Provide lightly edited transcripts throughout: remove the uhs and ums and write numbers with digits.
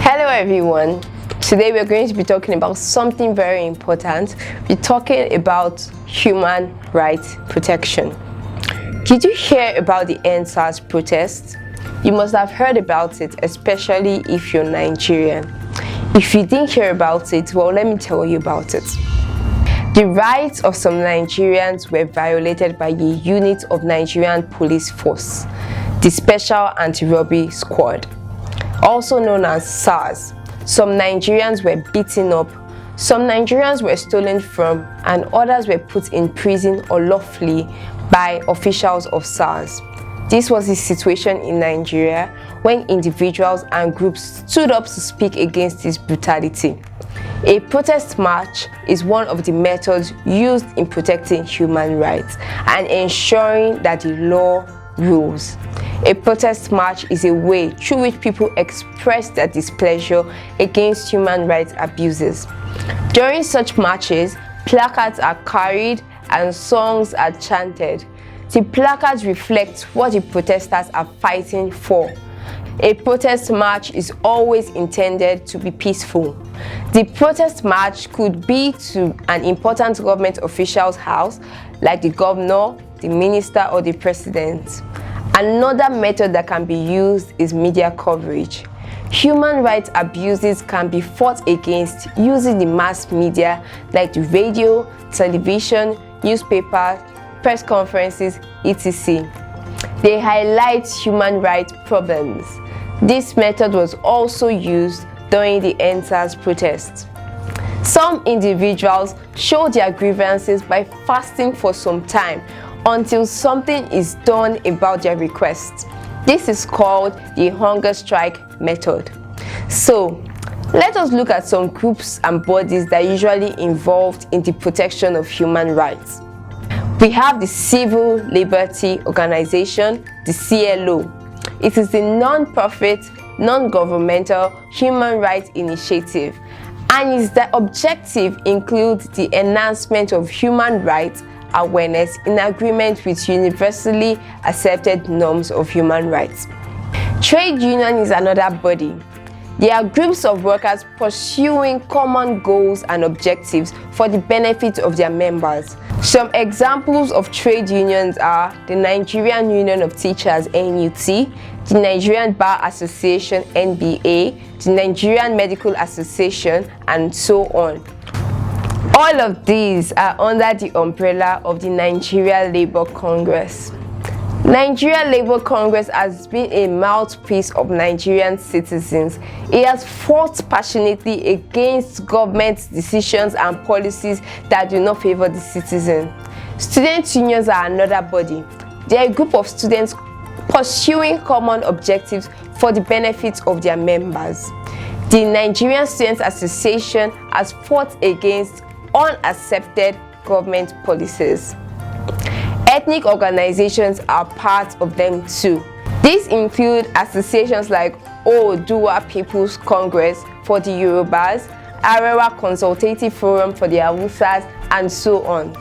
Hello everyone. Today we're going to be talking about something very important. We're talking about human rights protection. Did you hear about the SARS protests? You must have heard about it, especially if you're Nigerian. If you didn't hear about it, well, let me tell you about it. The rights of some Nigerians were violated by a unit of Nigerian police force, the Special Anti-Robbery Squad, also known as SARS. Some Nigerians were beaten up, some Nigerians were stolen from, and others were put in prison unlawfully by officials of SARS. This was the situation in Nigeria when individuals and groups stood up to speak against this brutality. A protest march is one of the methods used in protecting human rights and ensuring that the law rules. A protest march is a way through which people express their displeasure against human rights abuses. During such marches, placards are carried and songs are chanted. The placards reflect what the protesters are fighting for. A protest march is always intended to be peaceful. The protest march could be to an important government official's house, like the governor, the minister, or the president. Another method that can be used is media coverage. Human rights abuses can be fought against using the mass media like the radio, television, newspapers, press conferences, etc. They highlight human rights problems. This method was also used during the SARS protests. Some individuals show their grievances by fasting for some time until something is done about their requests. This is called the hunger strike method. So, let us look at some groups and bodies that are usually involved in the protection of human rights. We have the Civil Liberty Organization, the CLO. It is a non-profit, non-governmental human rights initiative, and its objective includes the enhancement of human rights awareness in agreement with universally accepted norms of human rights. Trade union is another body. They are groups of workers pursuing common goals and objectives for the benefit of their members. Some examples of trade unions are the Nigerian Union of Teachers (NUT), the Nigerian Bar Association (NBA), the Nigerian Medical Association, and so on. All of these are under the umbrella of the Nigeria Labour Congress. Nigeria Labour Congress has been a mouthpiece of Nigerian citizens. It has fought passionately against government decisions and policies that do not favor the citizen. Student unions are another body. They are a group of students pursuing common objectives for the benefit of their members. The Nigerian Students Association has fought against unaccepted government policies. Ethnic organizations are part of them too. These include associations like Oodua People's Congress for the Yorubas, Arewa Consultative Forum for the Hausas, and so on.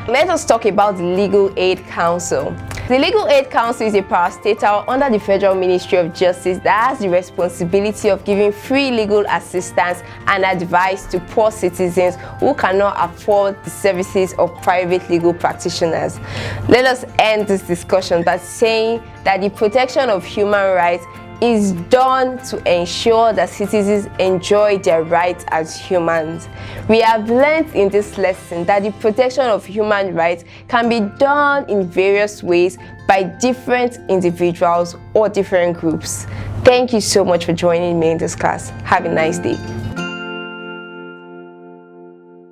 Let us talk about the Legal Aid Council. The Legal Aid Council is a parastatal under the Federal Ministry of Justice that has the responsibility of giving free legal assistance and advice to poor citizens who cannot afford the services of private legal practitioners. Let us end this discussion by saying that the protection of human rights is done to ensure that citizens enjoy their rights as humans. We have learned in this lesson that the protection of human rights can be done in various ways by different individuals or different groups. Thank you so much for joining me in this class. Have a nice day.